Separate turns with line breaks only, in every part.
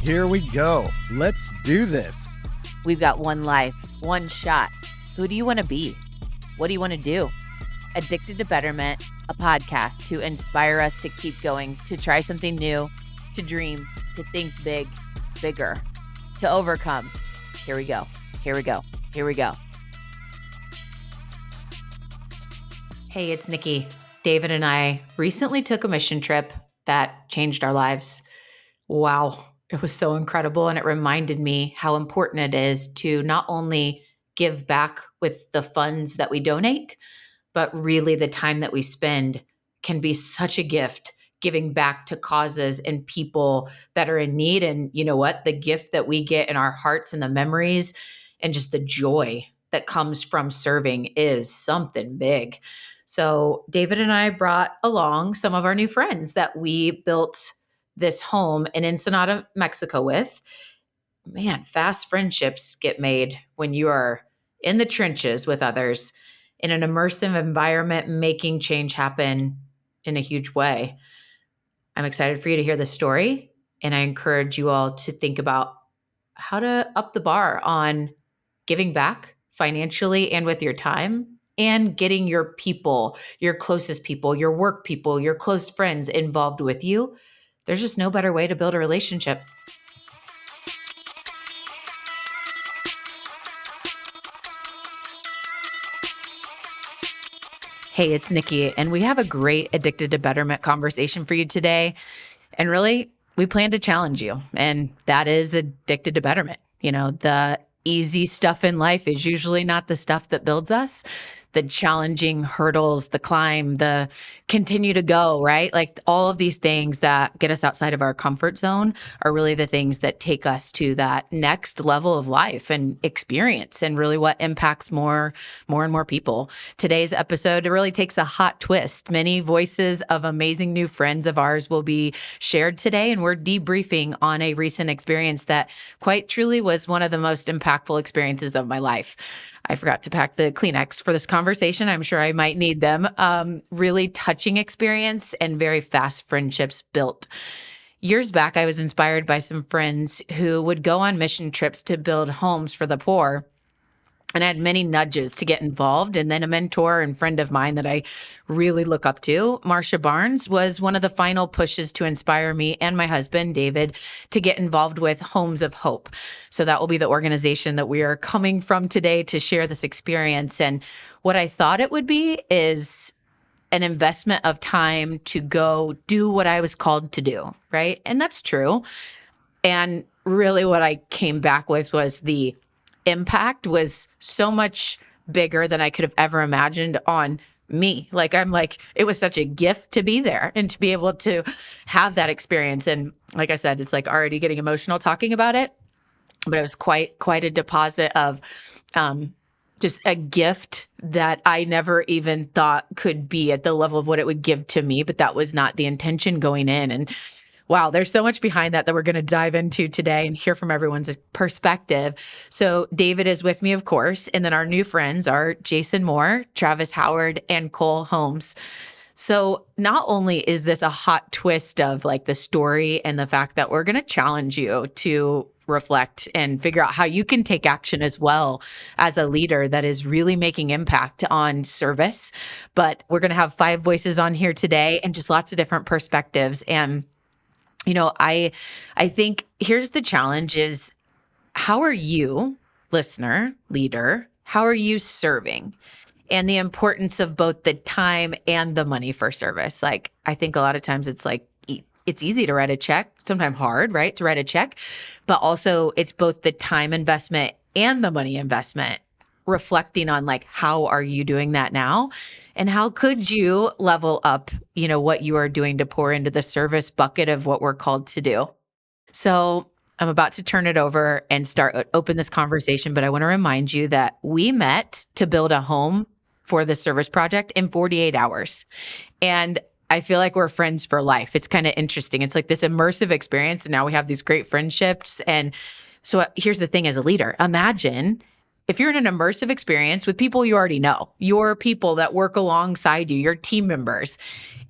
Here we go. Let's do this.
We've got one life, one shot. Who do you want to be? What do you want to do? Addicted to Betterment, a podcast to inspire us to keep going, to try something new, to dream, to think big, bigger, to overcome. Here we go. Here we go. Here we go. Hey, it's Nikki. David and I recently took a mission trip that changed our lives. Wow. It was so incredible. And it reminded me how important it is to not only give back with the funds that we donate, but really the time that we spend can be such a gift, giving back to causes and people that are in need. And you know what? The gift that we get in our hearts and the memories and just the joy that comes from serving is something big. So David and I brought along some of our new friends that we built this home in Ensenada, Mexico with. Man, fast friendships get made when you are in the trenches with others in an immersive environment, making change happen in a huge way. I'm excited for you to hear the story, and I encourage you all to think about how to up the bar on giving back financially and with your time, and getting your people, your closest people, your work people, your close friends involved with you. There's just no better way to build a relationship. Hey, it's Nikki, and we have a great Addicted to Betterment conversation for you today. And really, we plan to challenge you, and that is addicted to betterment. You know, the easy stuff in life is usually not the stuff that builds us. The challenging hurdles, the climb, the continue to go, right? Like all of these things that get us outside of our comfort zone are really the things that take us to that next level of life and experience, and really what impacts more and more people. Today's episode really takes a hot twist. Many voices of amazing new friends of ours will be shared today, and we're debriefing on a recent experience that quite truly was one of the most impactful experiences of my life. I forgot to pack the Kleenex for this conversation. I'm sure I might need them. Really touching experience and very fast friendships built. Years back, I was inspired by some friends who would go on mission trips to build homes for the poor. And I had many nudges to get involved. And then a mentor and friend of mine that I really look up to, Marsha Barnes, was one of the final pushes to inspire me and my husband, David, to get involved with Homes of Hope. So that will be the organization that we are coming from today to share this experience. And what I thought it would be is an investment of time to go do what I was called to do, right? And that's true. And really what I came back with was the impact was so much bigger than I could have ever imagined on me. It was such a gift to be there and to be able to have that experience. And like I said, it's like already getting emotional talking about it, but it was quite a deposit of just a gift that I never even thought could be at the level of what it would give to me, but that was not the intention going in. And wow, there's so much behind that we're going to dive into today and hear from everyone's perspective. So David is with me, of course, and then our new friends are Jason Moore, Travis Howard, and Cole Holmes. So not only is this a hot twist of like the story and the fact that we're going to challenge you to reflect and figure out how you can take action as well as a leader that is really making impact on service, but we're going to have 5 voices on here today and just lots of different perspectives. And you know, I think here's the challenge is, how are you, listener, leader, how are you serving? And the importance of both the time and the money for service. Like, I think a lot of times it's like, it's easy to write a check, sometimes hard, right, to write a check, but also it's both the time investment and the money investment, reflecting on like, how are you doing that now? And how could you level up, you know, what you are doing to pour into the service bucket of what we're called to do? So I'm about to turn it over and open this conversation, but I want to remind you that we met to build a home for the service project in 48 hours. And I feel like we're friends for life. It's kind of interesting. It's like this immersive experience. And now we have these great friendships. And so here's the thing as a leader, imagine if you're in an immersive experience with people you already know, your people that work alongside you, your team members,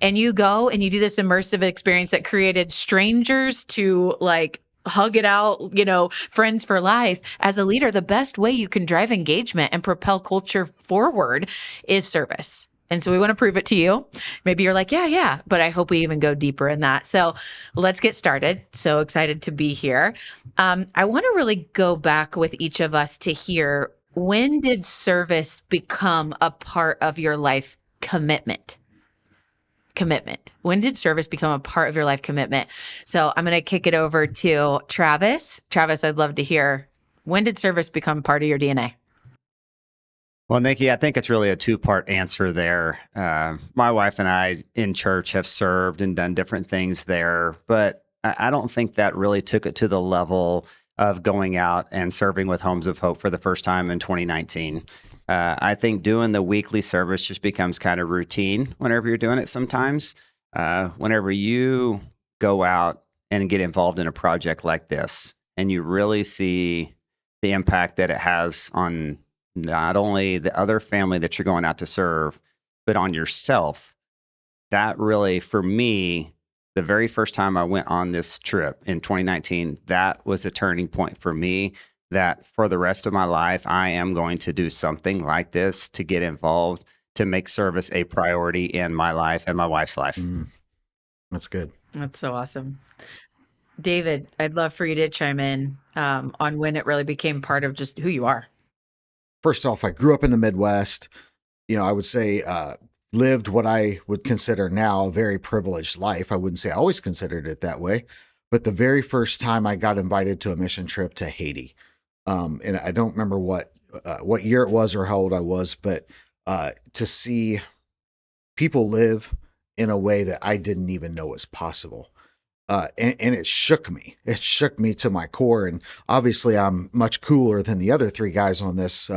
and you go and you do this immersive experience that created strangers to like hug it out, friends for life. As a leader, the best way you can drive engagement and propel culture forward is service. And so we want to prove it to you. Maybe you're like, yeah, but I hope we even go deeper in that. So let's get started. So excited to be here. I want to really go back with each of us to hear, when did service become a part of your life commitment? When did service become a part of your life commitment? So I'm going to kick it over to Travis. Travis, I'd love to hear, when did service become part of your DNA?
Well, Nikki, I think it's really a two-part answer there. My wife and I in church have served and done different things there, but I don't think that really took it to the level of going out and serving with Homes of Hope for the first time in 2019. I think doing the weekly service just becomes kind of routine whenever you're doing it sometimes. Whenever you go out and get involved in a project like this, and you really see the impact that it has on not only the other family that you're going out to serve, but on yourself, that really, for me, the very first time I went on this trip in 2019, that was a turning point for me, that for the rest of my life, I am going to do something like this, to get involved, to make service a priority in my life and my wife's life.
That's good.
That's so awesome. David, I'd love for you to chime in on when it really became part of just who you are.
First off, I grew up in the Midwest. I would say lived what I would consider now a very privileged life. I wouldn't say I always considered it that way, but the very first time I got invited to a mission trip to Haiti, and I don't remember what year it was or how old I was, but to see people live in a way that I didn't even know was possible. And it shook me. It shook me to my core. And obviously, I'm much cooler than the other three guys on this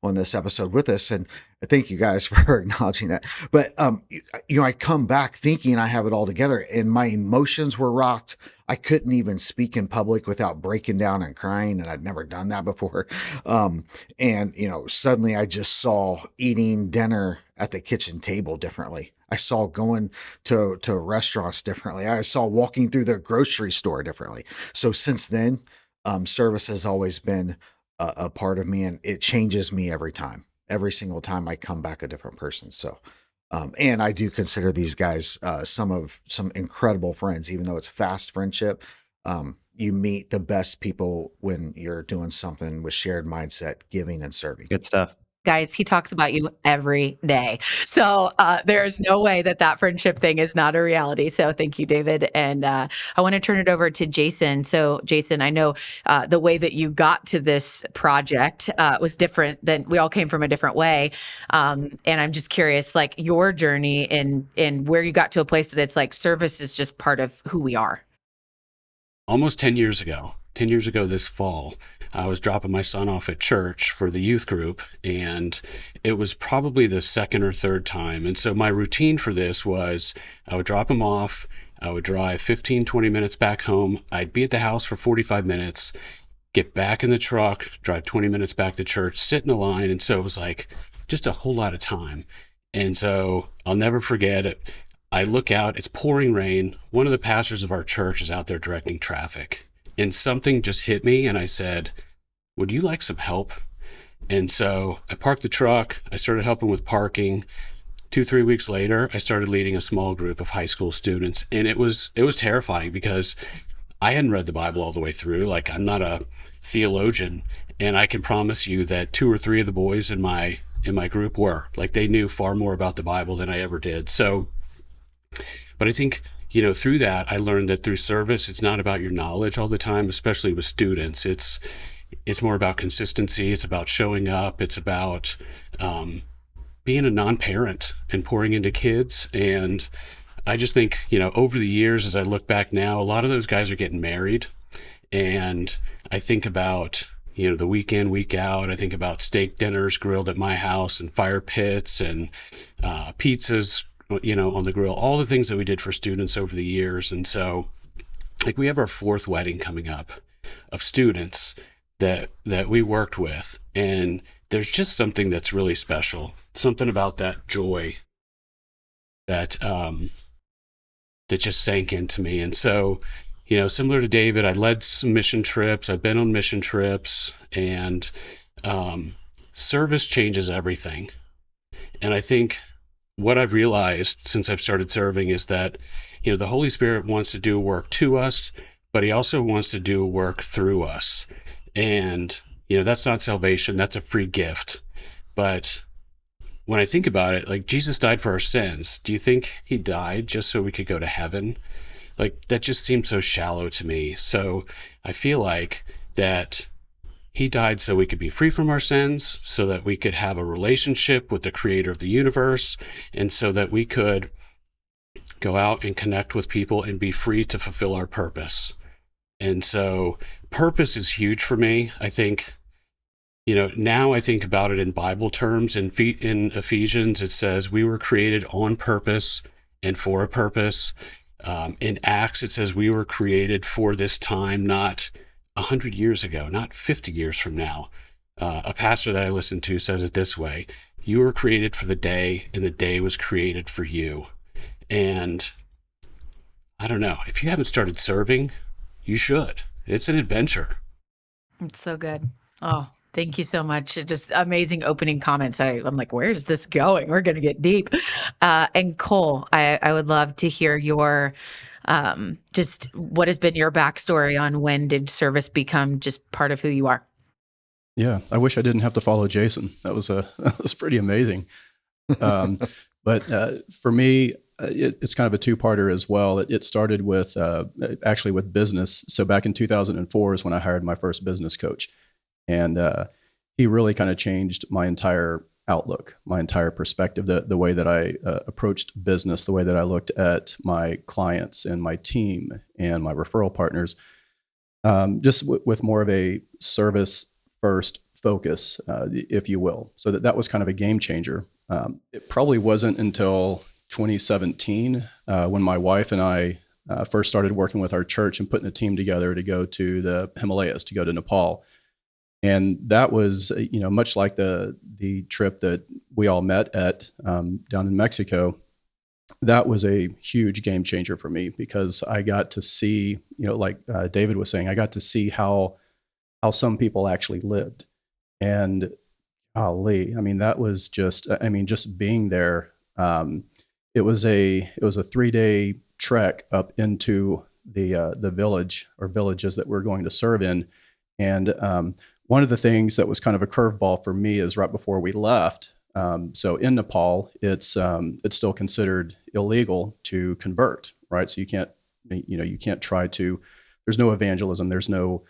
episode with us. And thank you guys for acknowledging that. But I come back thinking I have it all together, and my emotions were rocked. I couldn't even speak in public without breaking down and crying, and I'd never done that before. Suddenly I just saw eating dinner at the kitchen table differently. I saw going to restaurants differently. I saw walking through the grocery store differently. So since then, service has always been a part of me, and it changes me every time. Every single time I come back a different person. So, and I do consider these guys some incredible friends, even though it's fast friendship. You meet the best people when you're doing something with shared mindset, giving and serving.
Good stuff.
Guys, he talks about you every day. So there's no way that friendship thing is not a reality. So thank you, David. And I want to turn it over to Jason. So Jason, I know the way that you got to this project was different than we all came from a different way. And I'm just curious, like your journey in where you got to a place that it's like service is just part of who we are.
Almost 10 years ago this fall, I was dropping my son off at church for the youth group, and it was probably the second or third time. And so my routine for this was I would drop him off, I would drive 15, 20 minutes back home, I'd be at the house for 45 minutes, get back in the truck, drive 20 minutes back to church, sit in a line. And so it was like just a whole lot of time. And so I'll never forget it. I look out, it's pouring rain. One of the pastors of our church is out there directing traffic. And something just hit me, and I said, would you like some help? And so I parked the truck. I started helping with parking. 2-3 weeks later, I started leading a small group of high school students. And it was terrifying because I hadn't read the Bible all the way through. Like, I'm not a theologian. And I can promise you that 2 or 3 of the boys in my group were. Like, they knew far more about the Bible than I ever did. So, but I think, through that, I learned that through service, it's not about your knowledge all the time, especially with students. It's more about consistency. It's about showing up. It's about being a non-parent and pouring into kids. And I just think, over the years, as I look back now, a lot of those guys are getting married. And I think about, the week in, week out. I think about steak dinners grilled at my house and fire pits and pizzas on the grill, all the things that we did for students over the years. And so, like, we have our 4th wedding coming up of students that we worked with. And there's just something that's really special, something about that joy that just sank into me. And so, similar to David, I led some mission trips. I've been on mission trips, and service changes everything. And I think what I've realized since I've started serving is that, the Holy Spirit wants to do work to us, but he also wants to do work through us. And, that's not salvation. That's a free gift. But when I think about it, like, Jesus died for our sins. Do you think he died just so we could go to heaven? Like, that just seems so shallow to me. So I feel like that he died so we could be free from our sins, so that we could have a relationship with the creator of the universe, and so that we could go out and connect with people and be free to fulfill our purpose. And so purpose is huge for me. I think, now I think about it in Bible terms. In Ephesians, it says we were created on purpose and for a purpose. In Acts, it says we were created for this time, not 100 years ago, not 50 years from now. A pastor that I listen to says it this way: you were created for the day, and the day was created for you. And I don't know, if you haven't started serving, you should. It's an adventure.
It's so good. Oh, thank you so much. Just amazing opening comments. I'm like, where is this going? We're going to get deep. And Cole, I would love to hear your, just what has been your backstory on when did service become just part of who you are?
Yeah, I wish I didn't have to follow Jason. That was pretty amazing. But for me, it's kind of a two-parter as well. It started with actually with business. So back in 2004 is when I hired my first business coach, and he really kind of changed my entire outlook, my entire perspective, the way that I approached business, the way that I looked at my clients and my team and my referral partners, just with more of a service first focus, if you will. So that was kind of a game changer. It probably wasn't until 2017 when my wife and I first started working with our church and putting a team together to go to the Himalayas, to go to Nepal. And that was, much like the trip that we all met at down in Mexico. That was a huge game changer for me, because I got to see, like David was saying, I got to see how some people actually lived. And golly, that was just being there. It was a 3-day trek up into the village or villages that we're going to serve in. And one of the things that was kind of a curveball for me is right before we left. So in Nepal, it's still considered illegal to convert, right? So you can't try to. There's no evangelism. There's no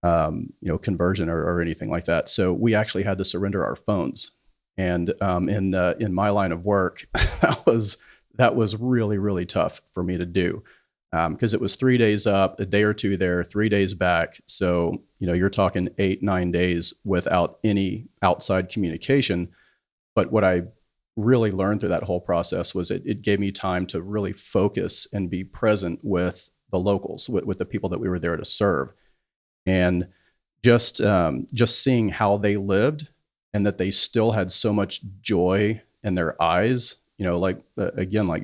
conversion or anything like that. So we actually had to surrender our phones. And in my line of work, that was really, really tough for me to do, because it was 3 days up, a day or two there, 3 days back. So, you're talking 8-9 days without any outside communication. But what I really learned through that whole process was it gave me time to really focus and be present with the locals, with the people that we were there to serve. And just seeing how they lived, and that they still had so much joy in their eyes, like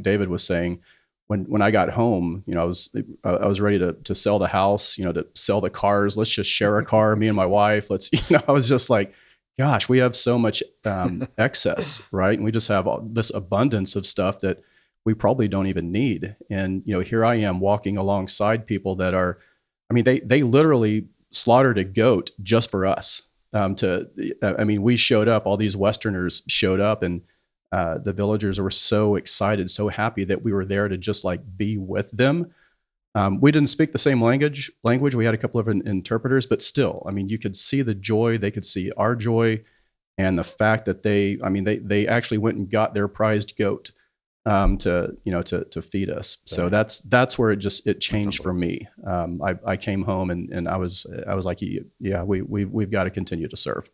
David was saying, when I got home, I was ready to sell the house, to sell the cars. Let's just share a car, me and my wife. I was just like, gosh, we have so much excess, right? And we just have this abundance of stuff that we probably don't even need. And, here I am walking alongside people that are, they literally slaughtered a goat just for us. We showed up, all these Westerners showed up, and the villagers were so excited, so happy that we were there to just be with them. We didn't speak the same language. We had a couple of interpreters, but still, you could see the joy, they could see our joy, and the fact that they actually went and got their prized goat to feed us. So that's where it changed for me. I came home and I was like, yeah, we've got to continue to serve.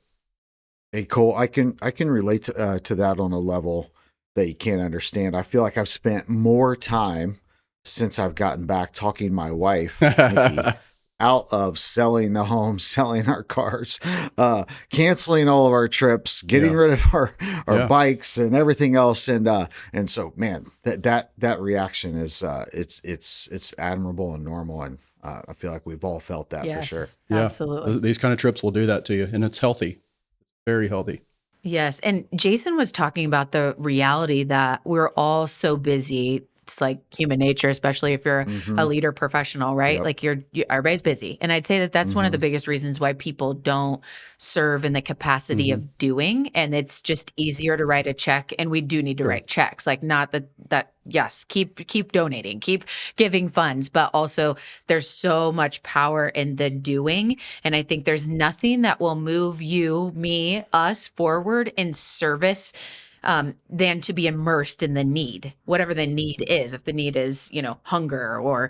Hey, Cole, I can relate to that on a level that you can't understand. I feel like I've spent more time since I've gotten back talking my wife, Nikki, out of selling the home, selling our cars, canceling all of our trips, getting rid of our bikes and everything else. And so, man, that reaction is, it's admirable and normal. And I feel like we've all felt that for
Yes,
sure.
Yeah.
absolutely.
These kind of trips will do that to you, and it's healthy, very healthy.
Yes. And Jason was talking about the reality that we're all so busy. It's like human nature, especially if you're a
Hmm.
leader professional, right?
Yep.
Like everybody's busy. And I'd say that that's one of the
Hmm.
biggest reasons why people don't serve in the capacity
Mhm.
of doing. And it's just easier to write a check. And we do need to
Sure.
write checks. Like not that yes, keep donating, keep giving funds, but also there's so much power in the doing. And I think there's nothing that will move you, me, us forward in service than to be immersed in the need, whatever the need is. If the need is, hunger or,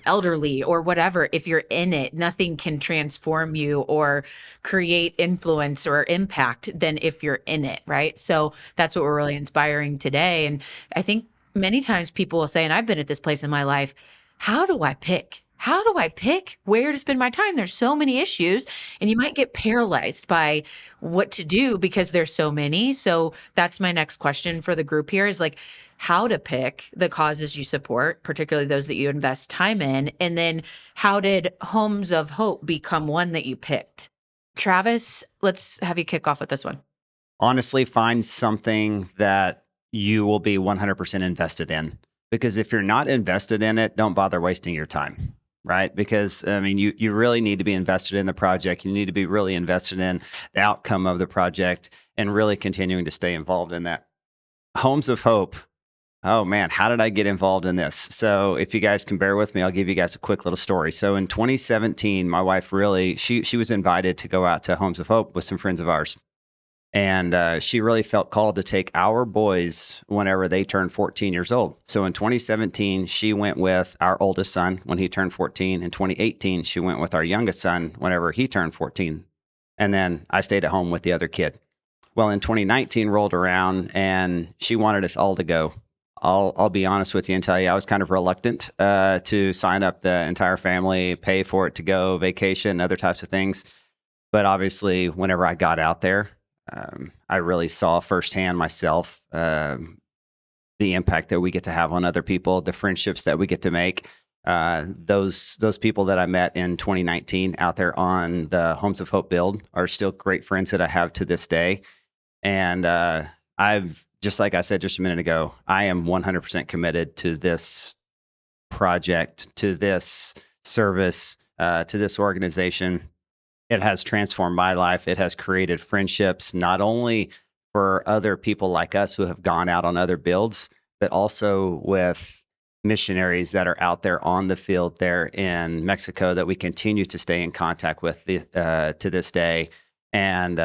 elderly or whatever, if you're in it, nothing can transform you or create influence or impact than if you're in it, right? So that's what we're really inspiring today. And I think many times people will say, and I've been at this place in my life, how do I pick? How do I pick where to spend my time? There's so many issues, and you might get paralyzed by what to do because there's so many. So that's my next question for the group here is like how to pick the causes you support, particularly those that you invest time in. And then how did Homes of Hope become one that you picked? Travis, let's have you kick off with this one.
Honestly, find something that you will be 100% invested in. Because if you're not invested in it, don't bother wasting your time. Right. Because I mean, you really need to be invested in the project. You need to be really invested in the outcome of the project and really continuing to stay involved in that. Homes of Hope. Oh man, how did I get involved in this? So if you guys can bear with me, I'll give you guys a quick little story. So in 2017, my wife really, she was invited to go out to Homes of Hope with some friends of ours. And she really felt called to take our boys whenever they turned 14 years old. So in 2017, she went with our oldest son when he turned 14. In 2018, she went with our youngest son whenever he turned 14. And then I stayed at home with the other kid. Well, in 2019 rolled around and she wanted us all to go. I'll be honest with you and tell you, I was kind of reluctant to sign up the entire family, pay for it to go, vacation, other types of things. But obviously, whenever I got out there, I really saw firsthand myself the impact that we get to have on other people, the friendships that we get to make. Those people that I met in 2019 out there on the Homes of Hope build are still great friends that I have to this day. And I've, just like I said just a minute ago, I am 100% committed to this project, to this service, to this organization. It has transformed my life. It has created friendships, not only for other people like us who have gone out on other builds, but also with missionaries that are out there on the field there in Mexico that we continue to stay in contact with to this day. And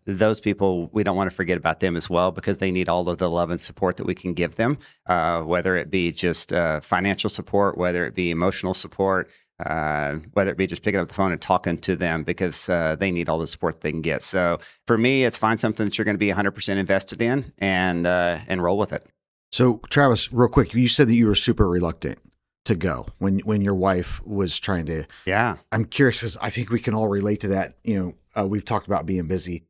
those people, we don't want to forget about them as well because they need all of the love and support that we can give them, whether it be just financial support, whether it be emotional support, whether it be just picking up the phone and talking to them because they need all the support they can get. So for me, it's find something that you're going to be 100% invested in and roll with it.
So Travis, real quick, you said that you were super reluctant to go when your wife was trying to.
Yeah.
I'm curious because I think we can all relate to that. We've talked about being busy.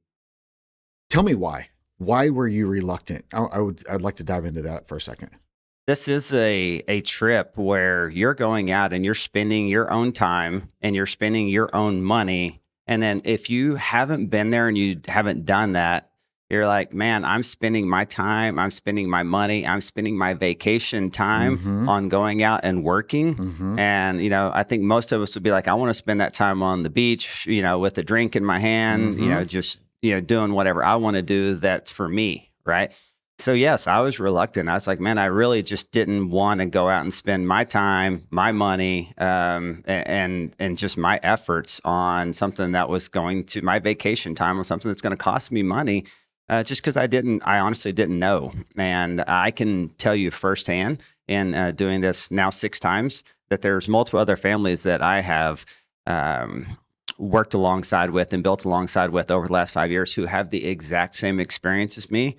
Tell me why. Why were you reluctant? I'd like to dive into that for a second.
This is a trip where you're going out and you're spending your own time and you're spending your own money. And then if you haven't been there and you haven't done that, you're like, man, I'm spending my time, I'm spending my money, I'm spending my vacation time
Mm-hmm.
on going out and working.
Mm-hmm.
And, I think most of us would be like, I want to spend that time on the beach, with a drink in my hand,
Mhm.
just, doing whatever I want to do that's for me. Right. So yes, I was reluctant. I was like, man, I really just didn't want to go out and spend my time, my money, and just my efforts on something that was going to my vacation time on something that's going to cost me money, just because I honestly didn't know. And I can tell you firsthand in doing this now 6 times that there's multiple other families that I have worked alongside with and built alongside with over the last 5 years who have the exact same experience as me.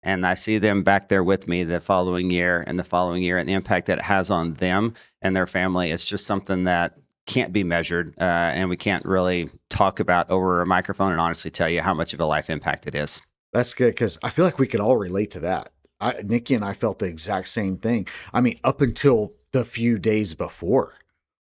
And I see them back there with me the following year and the following year, and the impact that it has on them and their family. It's just something that can't be measured, and we can't really talk about over a microphone and honestly tell you how much of a life impact it is.
That's good because I feel like we could all relate to that. Nikki and I felt the exact same thing. I mean, up until the few days before,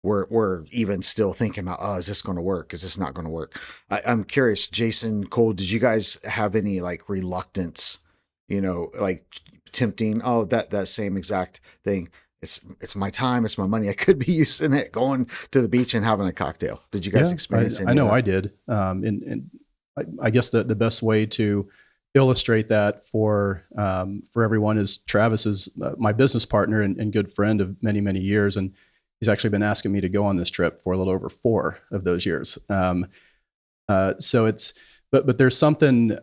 we're even still thinking about, oh, is this going to work? Is this not going to work? I'm curious, Jason, Cole, did you guys have any like reluctance, like tempting? Oh, that same exact thing. It's my time, it's my money. I could be using it going to the beach and having a cocktail. Did you guys experience any
I know
of that?
I did. And I guess the best way to illustrate that for everyone is Travis is my business partner and good friend of many, many years. And he's actually been asking me to go on this trip for a little over 4 of those years. So it's, but there's something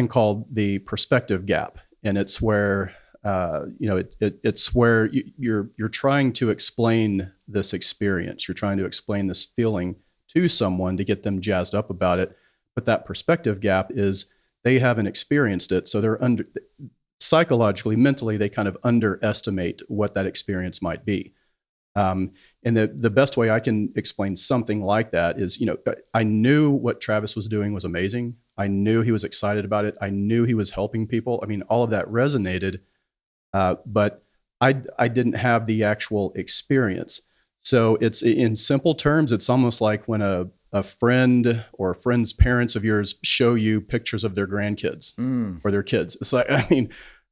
called the perspective gap. And it's where, it's where you're trying to explain this experience. You're trying to explain this feeling to someone to get them jazzed up about it. But that perspective gap is they haven't experienced it. So they're psychologically, mentally, they kind of underestimate what that experience might be. And the best way I can explain something like that is, I knew what Travis was doing was amazing. I knew he was excited about it. I knew he was helping people. I mean, all of that resonated, but I didn't have the actual experience. So it's, in simple terms, it's almost like when a friend or a friend's parents of yours show you pictures of their grandkids or their kids. It's like, I mean,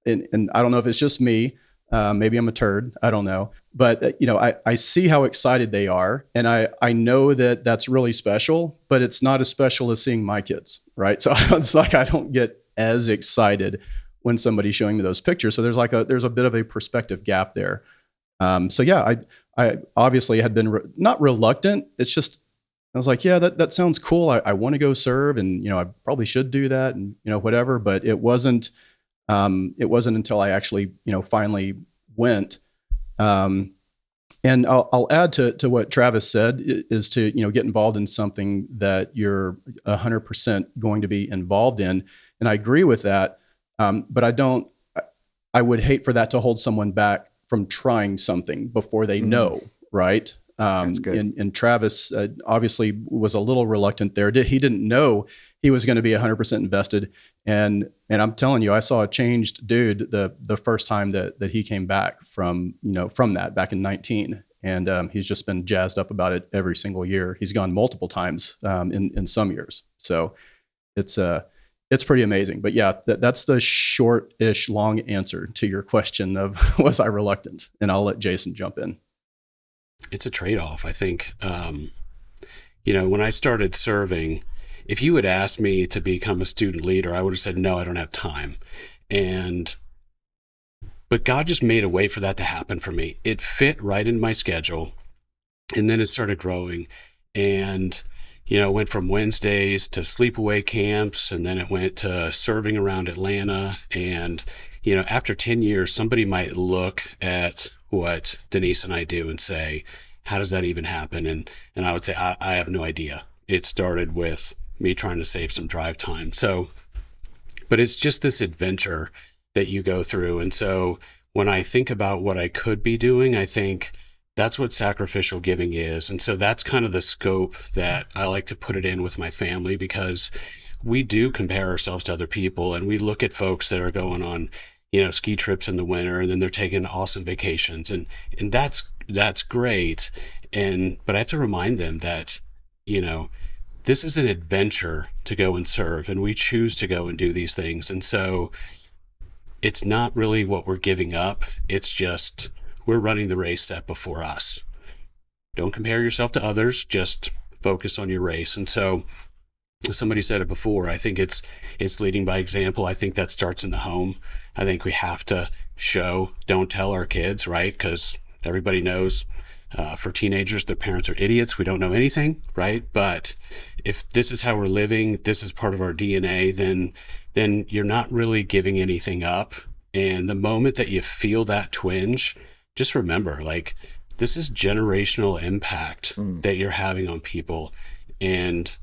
and I don't know if it's just me, maybe I'm a turd, I don't know, but I see how excited they are. And I know that that's really special, but it's not as special as seeing my kids. Right. So it's like, I don't get as excited when somebody's showing me those pictures. So there's a bit of a perspective gap there. So yeah, I obviously had been not reluctant. It's just, I was like, yeah, that sounds cool. I want to go serve, and I probably should do that, and whatever. But it wasn't until I actually finally went. And I'll add to what Travis said is to get involved in something that you're 100% going to be involved in, and I agree with that. But I would hate for that to hold someone back from trying something before they know, right?
That's good.
And Travis obviously was a little reluctant there. He didn't know he was going to be 100% invested. And I'm telling you, I saw a changed dude the first time that he came back from that back in 19. And he's just been jazzed up about it every single year. He's gone multiple times in some years. So it's pretty amazing. But yeah, that's the short-ish long answer to your question of was I reluctant? And I'll let Jason jump in.
It's a trade-off. I think, when I started serving, if you had asked me to become a student leader, I would have said, no, I don't have time. But God just made a way for that to happen for me. It fit right in my schedule. And then it started growing, and, it went from Wednesdays to sleepaway camps, and then it went to serving around Atlanta. And, after 10 years, somebody might look at what Denise and I do and say, how does that even happen? And I would say, I have no idea. It started with me trying to save some drive time. So, but it's just this adventure that you go through. And so when I think about what I could be doing, I think that's what sacrificial giving is. And so that's kind of the scope that I like to put it in with my family, because we do compare ourselves to other people, and we look at folks that are going on ski trips in the winter, and then they're taking awesome vacations, and that's great. But I have to remind them that, this is an adventure to go and serve, and we choose to go and do these things. And so it's not really what we're giving up. It's just, we're running the race set before us. Don't compare yourself to others, just focus on your race. And so somebody said it before, I think it's leading by example. I think that starts in the home. I think we have to show, don't tell our kids, right? Because everybody knows for teenagers, their parents are idiots. We don't know anything, right? But if this is how we're living, this is part of our DNA, then you're not really giving anything up. And the moment that you feel that twinge, just remember, like, this is generational impact that you're having on people. And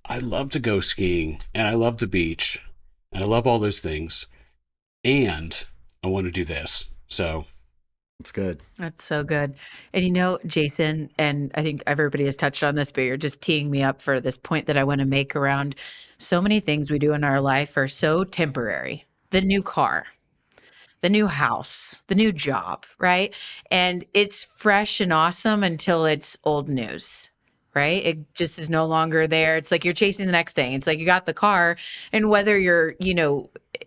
I love to go skiing, and I love the beach, and I love all those things. And I want to do this. So
That's good.
That's so good. And Jason, and I think everybody has touched on this, but you're just teeing me up for this point that I want to make around so many things we do in our life are so temporary. The new car, the new house, the new job, right? And it's fresh and awesome until it's old news, right? It just is no longer there. It's like you're chasing the next thing. It's like you got the car, and whether you're,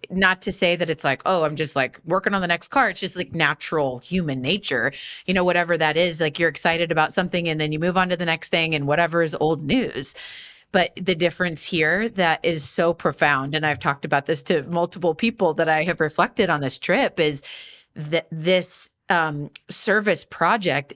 not to say that it's like, oh, I'm just like working on the next car. It's just like natural human nature, whatever that is. Like you're excited about something and then you move on to the next thing and whatever is old news. But the difference here that is so profound, and I've talked about this to multiple people that I have reflected on this trip, is that this service project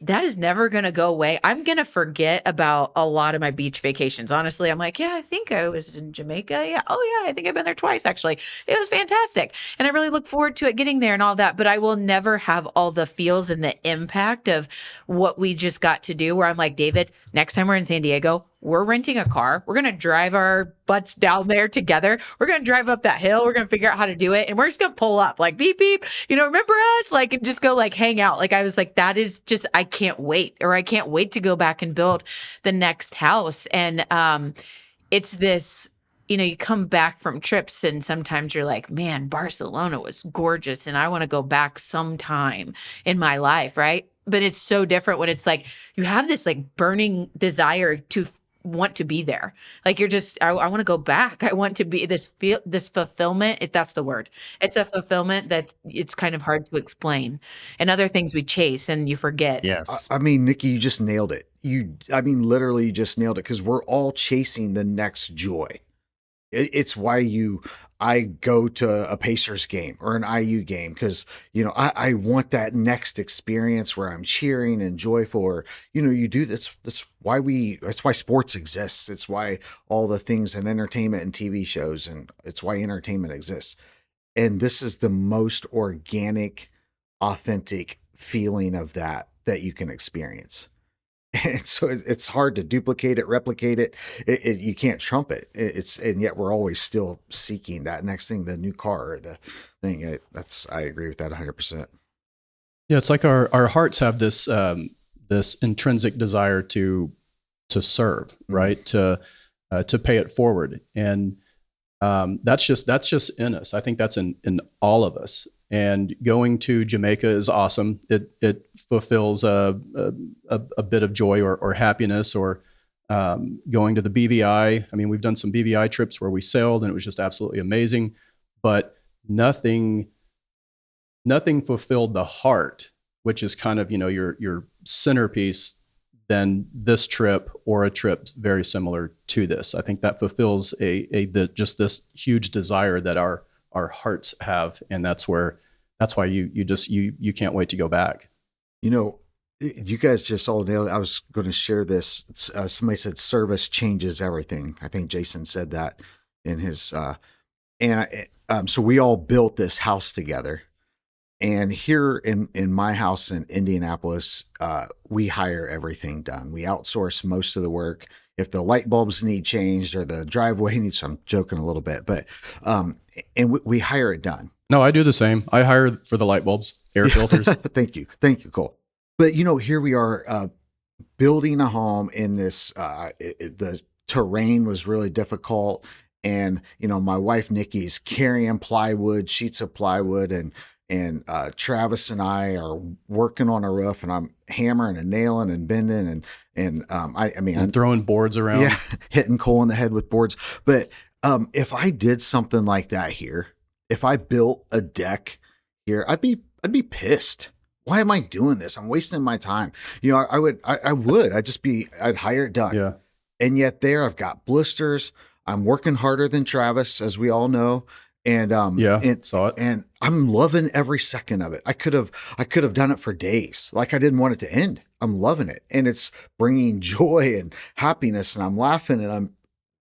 that is never going to go away. I'm going to forget about a lot of my beach vacations. Honestly, I'm like, yeah, I think I was in Jamaica. Yeah. Oh, yeah. I think I've been there twice, actually. It was fantastic. And I really look forward to it getting there and all that. But I will never have all the feels and the impact of what we just got to do, where I'm like, David, next time we're in San Diego, we're renting a car. We're going to drive our butts down there together. We're going to drive up that hill. We're going to figure out how to do it. And we're just going to pull up like beep, beep, remember us? Like, and just go like hang out. Like, I was like, that is just, I can't wait, or I can't wait to go back and build the next house. And it's this, you come back from trips and sometimes you're like, man, Barcelona was gorgeous and I want to go back sometime in my life. Right. But it's so different when it's like, you have this like burning desire to want to be there. Like you're just, I want to go back. I want to be this fulfillment, if that's the word. It's a fulfillment that it's kind of hard to explain. And other things we chase and you forget.
Yes.
I mean, Nikki, you just nailed it. Literally you just nailed it, because we're all chasing the next joy. It's why I go to a Pacers game or an IU game, because, I want that next experience where I'm cheering and joyful, or, you do this. That's why sports exists. It's why all the things in entertainment and TV shows, and it's why entertainment exists. And this is the most organic, authentic feeling of that you can experience. And so it's hard to duplicate it, replicate it. You can't trump it. And yet we're always still seeking that next thing, the new car or the thing. I agree with that 100%.
Yeah, it's like our hearts have this this intrinsic desire to serve, right? To pay it forward, and that's just in us. I think that's in all of us. And going to Jamaica is awesome. It fulfills a bit of joy or happiness, or going to the BVI. I mean, we've done some BVI trips where we sailed and it was just absolutely amazing, but nothing fulfilled the heart, which is kind of, your centerpiece, than this trip, or a trip very similar to this. I think that fulfills just this huge desire that our hearts have, and that's why you can't wait to go back.
You guys just all nailed it. I was going to share this. Somebody said service changes everything. I think Jason said that in his so we all built this house together. And here in my house in Indianapolis, we hire everything done. We outsource most of the work. If the light bulbs need changed or the driveway needs, I'm joking a little bit, but and we hire it done.
No, I do the same. I hire for the light bulbs, air filters.
Thank you, Cole. But here we are building a home in this. The terrain was really difficult, and my wife Nikki's carrying plywood, sheets of plywood, and Travis and I are working on a roof, and I'm hammering and nailing and bending and I'm
throwing boards around.
Yeah, hitting Cole in the head with boards. But if I did something like that here, if I built a deck here, I'd be pissed. Why am I doing this? I'm wasting my time. I'd hire it done.
Yeah.
And yet there I've got blisters. I'm working harder than Travis, as we all know. And
saw it.
And I'm loving every second of it. I could have done it for days. Like, I didn't want it to end. I'm loving it. And it's bringing joy and happiness, and I'm laughing, and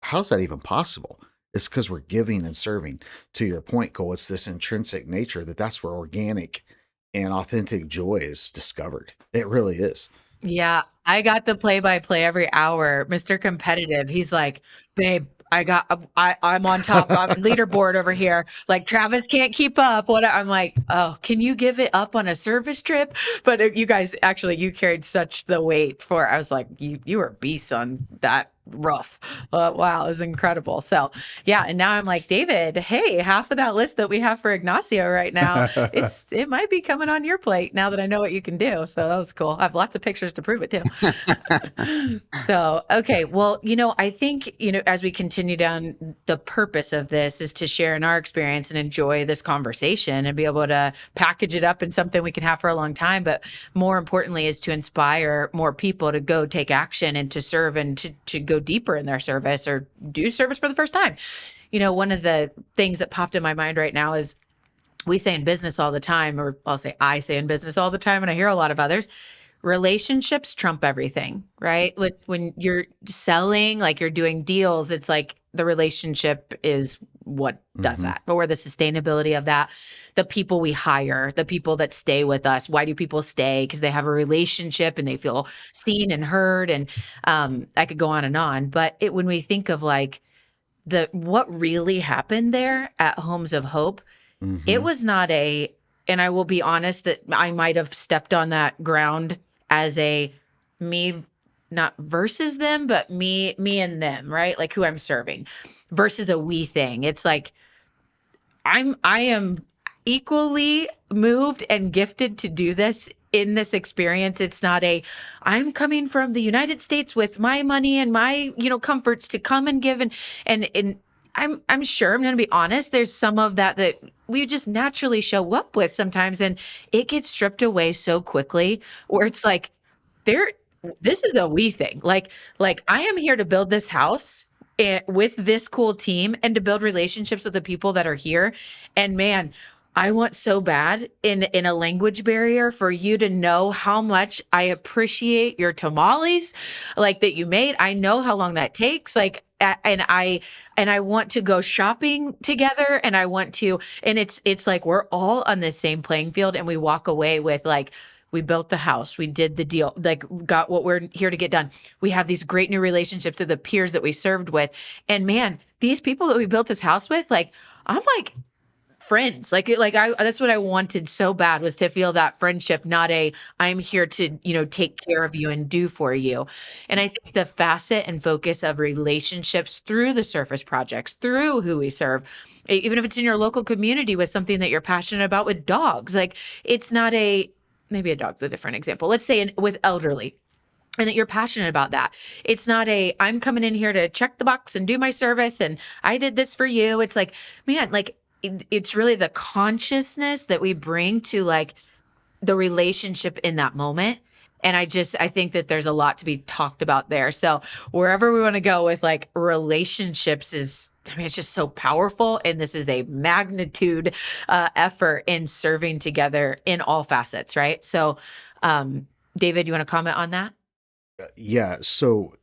how's that even possible? It's because we're giving and serving. To your point, Cole, it's this intrinsic nature that's where organic and authentic joy is discovered. It really is.
Yeah, I got the play-by-play every hour. Mr. Competitive, he's like, babe, I'm on top. I'm leaderboard over here. Like, Travis can't keep up. I'm like, oh, can you give it up on a service trip? But you guys, actually, you carried such the weight for. I was like, you were beasts on that rough. Wow, it was incredible. So yeah, and now I'm like, David, hey, half of that list that we have for Ignacio right now, it might be coming on your plate now that I know what you can do. So that was cool. I have lots of pictures to prove it too. So, okay. Well, I think, as we continue down, the purpose of this is to share in our experience and enjoy this conversation and be able to package it up in something we can have for a long time. But more importantly is to inspire more people to go take action and to serve and to go deeper in their service or do service for the first time. One of the things that popped in my mind right now is we say in business all the time, or I'll say I say in business all the time, and I hear a lot of others, relationships trump everything, right? When you're selling, like you're doing deals, it's like the relationship is what does that. But where the sustainability of that, the people we hire, the people that stay with us, why do people stay? Because they have a relationship and they feel seen and heard. And I could go on and on. But when we think of like what really happened there at Homes of Hope, it was not and I will be honest that I might have stepped on that ground as a me, not versus them, but me and them, right? Like who I'm serving versus a we thing. It's like, I am equally moved and gifted to do this in this experience. It's not I'm coming from the United States with my money and my, comforts to come and give. And I'm sure, I'm going to be honest, there's some of that we just naturally show up with sometimes, and it gets stripped away so quickly where it's like, this is a we thing. Like I am here to build this house with this cool team and to build relationships with the people that are here. And man, I want so bad in a language barrier for you to know how much I appreciate your tamales, like that you made. I know how long that takes. Like, and I want to go shopping together, and I want to, and it's like we're all on the same playing field, and we walk away with like, we built the house, we did the deal, like got what we're here to get done. We have these great new relationships with the peers that we served with, and man, these people that we built this house with, like I'm like friends. That's what I wanted so bad, was to feel that friendship, not I'm here to, take care of you and do for you. And I think the facet and focus of relationships through the surface projects, through who we serve, even if it's in your local community with something that you're passionate about with dogs, like it's not maybe a dog's a different example. Let's say with elderly, and that you're passionate about that. It's not I'm coming in here to check the box and do my service and I did this for you. It's like, man, like it's really the consciousness that we bring to like the relationship in that moment. And I think that there's a lot to be talked about there. So wherever we want to go with like relationships it's just so powerful. And this is a magnitude effort in serving together in all facets, right? So David, you want to comment on that?
Yeah. So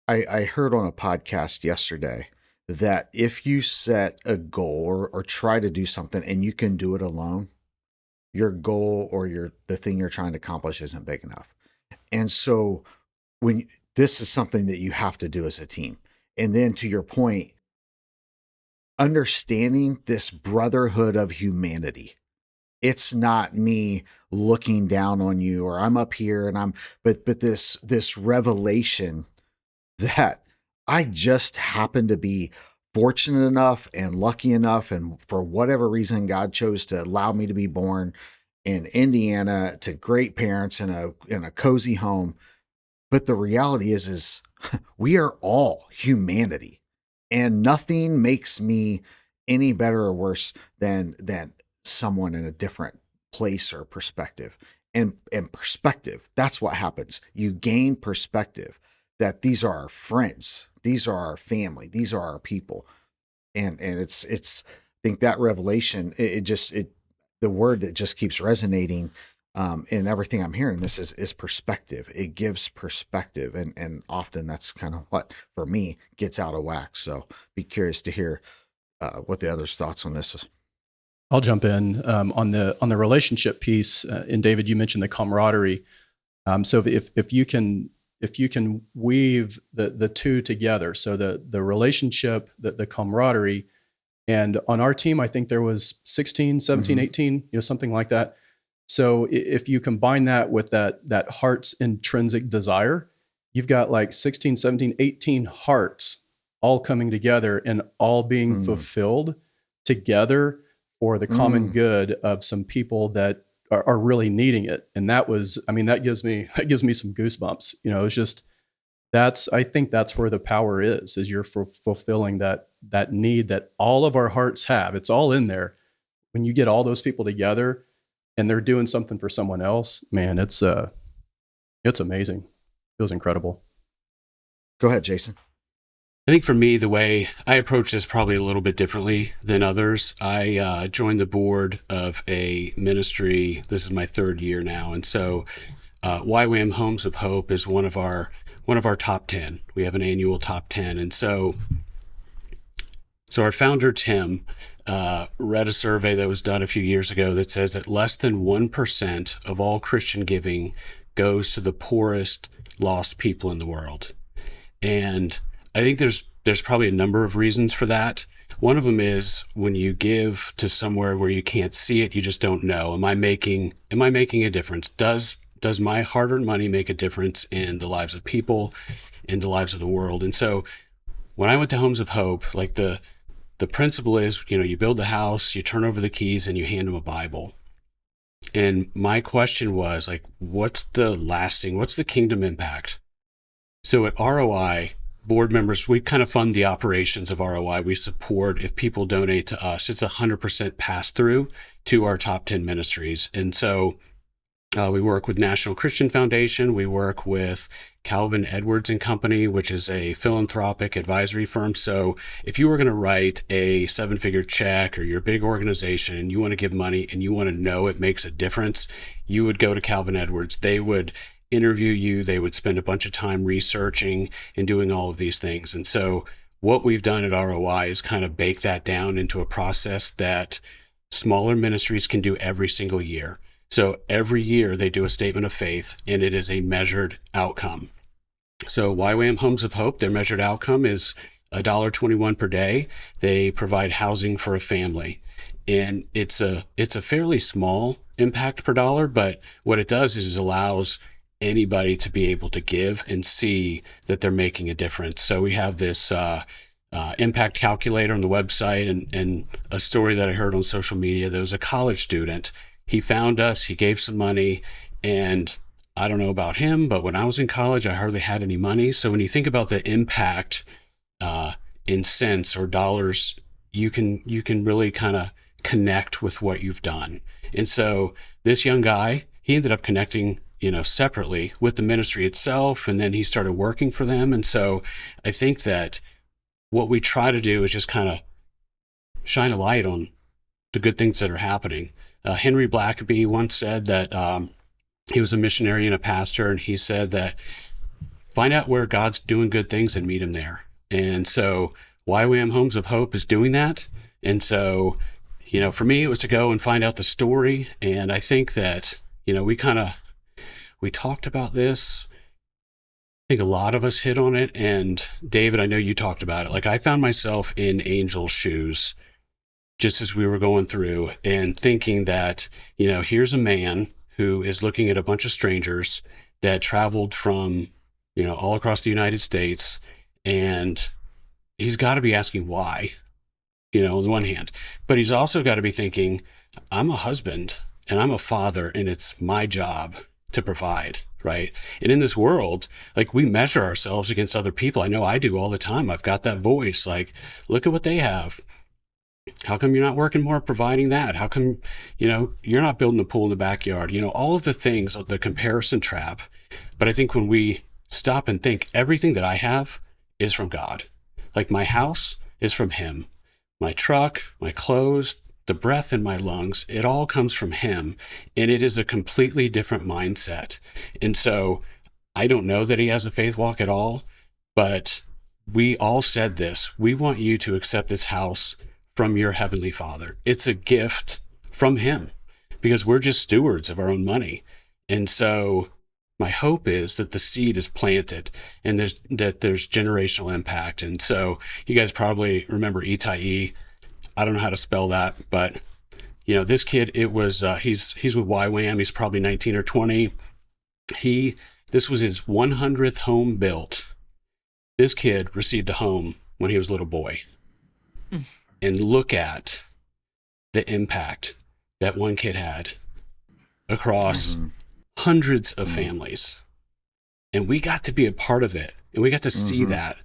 I heard on a podcast yesterday that if you set a goal or try to do something and you can do it alone, your goal or the thing you're trying to accomplish isn't big enough. And so this is something that you have to do as a team. And then to your point, understanding this brotherhood of humanity. It's not me looking down on you, or I'm up here and but this revelation that I just happen to be fortunate enough and lucky enough, and for whatever reason, God chose to allow me to be born in Indiana to great parents in a cozy home. But the reality is we are all humanity, and nothing makes me any better or worse than someone in a different place or perspective. And perspective, that's what happens. You gain perspective that these are our friends, these are our family, these are our people. And it's I think that revelation, the word that just keeps resonating in everything I'm hearing this is perspective. It gives perspective, and often that's kind of what for me gets out of whack. So be curious to hear what the others' thoughts on this is.
I'll jump in on the relationship piece. And David, you mentioned the camaraderie. So if you can weave the two together, so the relationship, the camaraderie, and on our team, I think there was 16, 17, 18, something like that. So if you combine that with that heart's intrinsic desire, you've got like 16, 17, 18 hearts all coming together and all being fulfilled together for the common good of some people that are really needing it. And that was, I mean, that gives me some goosebumps. You know, it's just, I think that's where the power is you're fulfilling that need that all of our hearts have. It's all in there. When you get all those people together and they're doing something for someone else, man, it's amazing. It was incredible.
Go ahead, Jason.
I think for me, the way I approach this probably a little bit differently than others. I joined the board of a ministry. This is my third year now. And so YWAM Homes of Hope is one of our top 10. We have an annual top 10. And so our founder, Tim, read a survey that was done a few years ago that says that less than 1% of all Christian giving goes to the poorest, lost people in the world. And I think there's probably a number of reasons for that. One of them is when you give to somewhere where you can't see it, you just don't know. Am I making a difference? Does my hard-earned money make a difference in the lives of people, in the lives of the world? And so when I went to Homes of Hope, like the principle is, you know, you build the house, you turn over the keys, and you hand them a Bible. And my question was like, what's the kingdom impact? So at ROI, board members, we kind of fund the operations of ROI. We support, if people donate to us, it's 100% pass through to our top 10 ministries. And so we work with National Christian Foundation. We work with Calvin Edwards and Company, which is a philanthropic advisory firm. So if you were going to write a 7-figure check or you're a big organization and you want to give money and you want to know it makes a difference, you would go to Calvin Edwards. They would interview you. They would spend a bunch of time researching and doing all of these things. And so what we've done at ROI is kind of bake that down into a process that smaller ministries can do every single year. So every year they do a statement of faith and it is a measured outcome. So YWAM Homes of Hope, their measured outcome is $1.21 per day. They provide housing for a family. And it's a fairly small impact per dollar, but what it does is allows anybody to be able to give and see that they're making a difference. So we have this impact calculator on the website, and a story that I heard on social media. There was a college student. He found us, he gave some money, and I don't know about him, but when I was in college, I hardly had any money. So when you think about the impact in cents or dollars, you can really kind of connect with what you've done. And so this young guy, he ended up connecting, separately with the ministry itself, and then he started working for them. And so I think that what we try to do is just kind of shine a light on the good things that are happening. Henry Blackaby once said that he was a missionary and a pastor, and he said that find out where God's doing good things and meet him there. And so YWAM Homes of Hope is doing that. And so, for me, it was to go and find out the story. And I think that, we talked about this. I think a lot of us hit on it. And David, I know you talked about it. Like, I found myself in Angel's shoes just as we were going through and thinking that, here's a man who is looking at a bunch of strangers that traveled from, all across the United States. And he's got to be asking why, on the one hand, but he's also got to be thinking, I'm a husband and I'm a father, and it's my job to provide, right? And in this world, like, we measure ourselves against other people. I know I do all the time. I've got that voice, like, look at what they have. How come you're not working more providing that? How come, you're not building a pool in the backyard? All of the things, the comparison trap. But I think when we stop and think, everything that I have is from God. Like, my house is from him. My truck, my clothes, the breath in my lungs, it all comes from him. And it is a completely different mindset. And so I don't know that he has a faith walk at all, but we all said this. We want you to accept this house from your heavenly Father. It's a gift from him because we're just stewards of our own money. And so my hope is that the seed is planted and there's generational impact. And so you guys probably remember Itai. I don't know how to spell that, but this kid, it was, he's with YWAM. He's probably 19 or 20. He This was his 100th home built. This kid received a home when he was a little boy. And look at the impact that one kid had across hundreds of families. And we got to be a part of it. And we got to see that.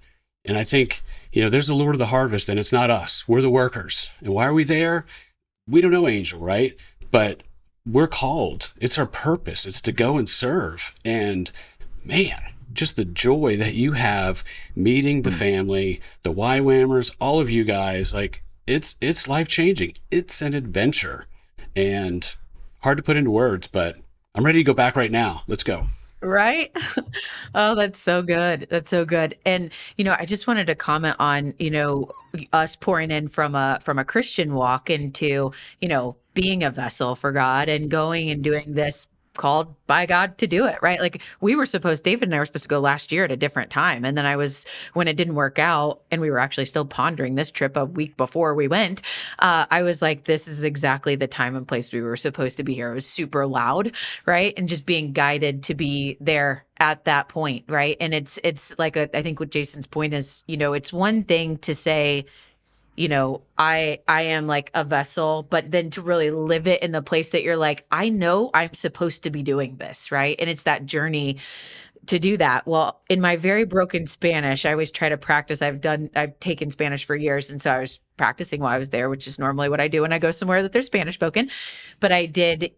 And I think, there's the Lord of the harvest, and it's not us. We're the workers. And why are we there? We don't know, Angel, right? But we're called. It's our purpose. It's to go and serve. And man, just the joy that you have meeting the family, the YWAMers, all of you guys, like it's life-changing. It's an adventure and hard to put into words, but I'm ready to go back right now. Let's go.
Right? Oh, that's so good. That's so good. And I just wanted to comment on, us pouring in from a Christian walk into, being a vessel for God and going and doing this called by God to do it, right? Like David and I were supposed to go last year at a different time. And then when it didn't work out and we were actually still pondering this trip a week before we went, I was like, this is exactly the time and place we were supposed to be here. It was super loud, right? And just being guided to be there at that point, right? And it's like, I think what Jason's point is, it's one thing to say, I am like a vessel, but then to really live it in the place that you're like, I know I'm supposed to be doing this, right? And it's that journey to do that. Well, in my very broken Spanish, I always try to practice. I've taken Spanish for years. And so I was practicing while I was there, which is normally what I do when I go somewhere that there's Spanish spoken. But I did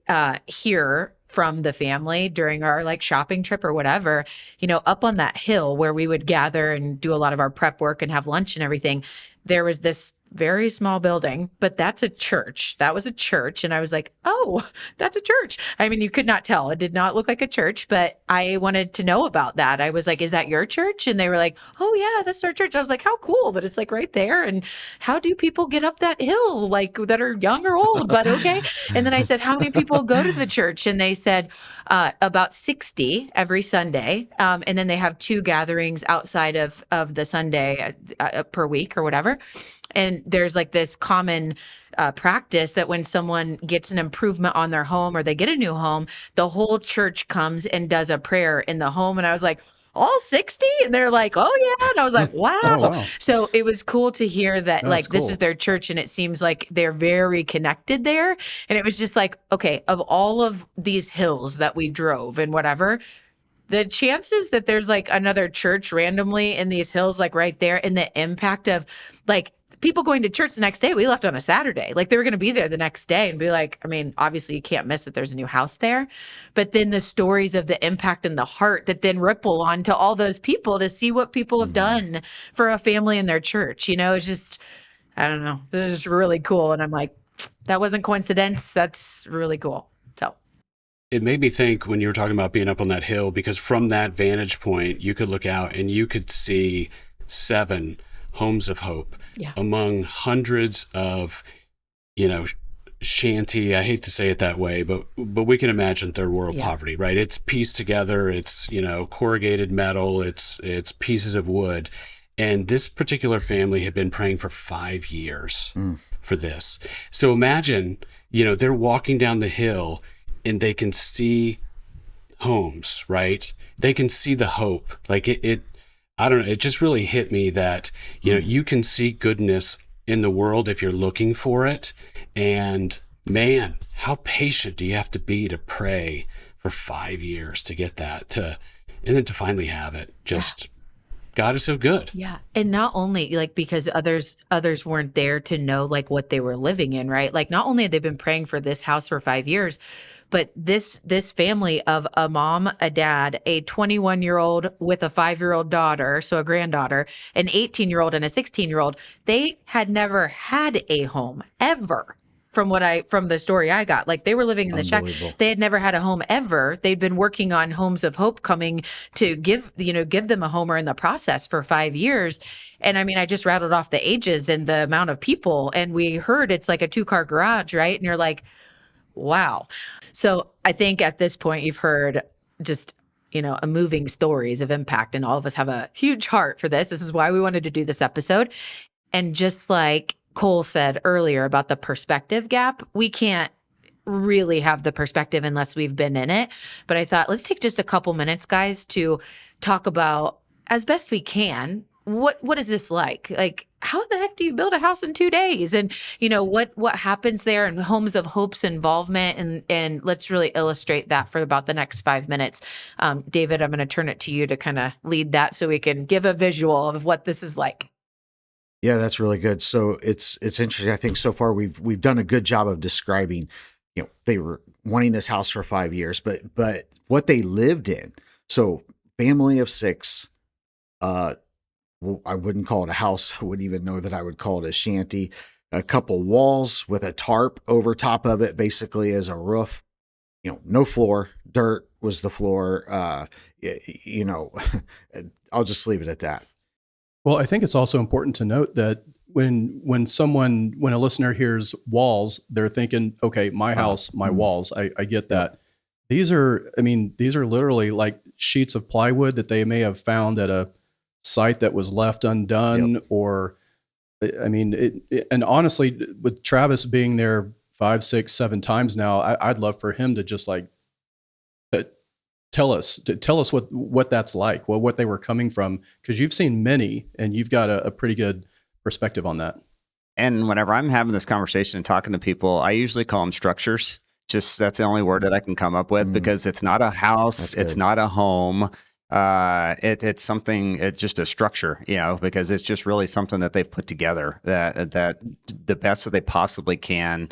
hear from the family during our like shopping trip or whatever, up on that hill where we would gather and do a lot of our prep work and have lunch and everything. There was this very small building, but that's a church. That was a church. And I was like, oh, that's a church. I mean, you could not tell. It did not look like a church, but I wanted to know about that. I was like, is that your church? And they were like, oh yeah, that's our church. I was like, how cool that it's like right there. And how do people get up that hill, like that are young or old, but okay. And then I said, how many people go to the church? And they said about 60 every Sunday. And then they have 2 gatherings outside of the Sunday per week or whatever. And there's like this common practice that when someone gets an improvement on their home or they get a new home, the whole church comes and does a prayer in the home. And I was like, all 60? And they're like, oh yeah. And I was like, wow.
Oh, wow.
So it was cool to hear that
That's
this
cool.
is their church and it seems like they're very connected there. And it was just like, okay, of all of these hills that we drove and whatever, the chances that there's like another church randomly in these hills, like right there, and the impact of like people going to church the next day. We left on a Saturday. Like they were going to be there the next day and be like, I mean, obviously you can't miss that there's a new house there, but then the stories of the impact and the heart that then ripple onto all those people to see what people have done for a family in their church. It's just, I don't know. This is just really cool. And I'm like, that wasn't coincidence. That's really cool. So.
It made me think when you were talking about being up on that hill, because from that vantage point, you could look out and you could see 7 homes of hope among hundreds of, shanty. I hate to say it that way, but we can imagine third world poverty, right? It's pieced together. It's, corrugated metal. It's pieces of wood. And this particular family had been praying for 5 years for this. So imagine, they're walking down the hill and they can see homes, right? They can see the hope. Like I don't know. It just really hit me that, you can see goodness in the world if you're looking for it. And man, how patient do you have to be to pray for 5 years to get that and then to finally have it? Just God is so good.
Yeah. And not only like because others weren't there to know like what they were living in, right? Like not only had they been praying for this house for 5 years, but this family of a mom, a dad, a 21-year-old with a 5-year-old daughter, so a granddaughter, an 18-year-old and a 16-year-old, they had never had a home ever. From the story I got, like they were living in the shack. They had never had a home ever. They'd been working on homes of hope coming to give them a home or in the process for 5 years. And I mean, I just rattled off the ages and the amount of people. And we heard it's like a 2-car garage, right? And you're like, wow. So I think at this point you've heard just, a moving stories of impact. And all of us have a huge heart for this. This is why we wanted to do this episode. And just like Cole said earlier about the perspective gap, we can't really have the perspective unless we've been in it. But I thought, let's take just a couple minutes, guys, to talk about, as best we can, what is this like? Like, how the heck do you build a house in 2 days? And what happens there, and Homes of Hope's involvement, and let's really illustrate that for about the next 5 minutes. David, I'm going to turn it to you to kind of lead that so we can give a visual of what this is like.
Yeah, that's really good. So it's interesting. I think so far we've done a good job of describing, they were wanting this house for 5 years, but what they lived in. So family of 6, well, I wouldn't call it a house. I wouldn't even know that I would call it a shanty. A couple walls with a tarp over top of it, basically as a roof. No floor. Dirt was the floor. I'll just leave it at that.
Well, I think it's also important to note that when a listener hears walls, they're thinking, okay, my house, my walls. I get that. These are literally like sheets of plywood that they may have found at a site that was left undone, or, and honestly, with Travis being there 5, 6, 7 times now, I'd love for him to just like tell us what that's like, what they were coming from, because you've seen many and you've got a pretty good perspective on that.
And whenever I'm having this conversation and talking to people, I usually call them structures. Just that's the only word that I can come up with, because it's not a house, it's not a home. It's something. It's just a structure, because it's just really something that they've put together that the best that they possibly can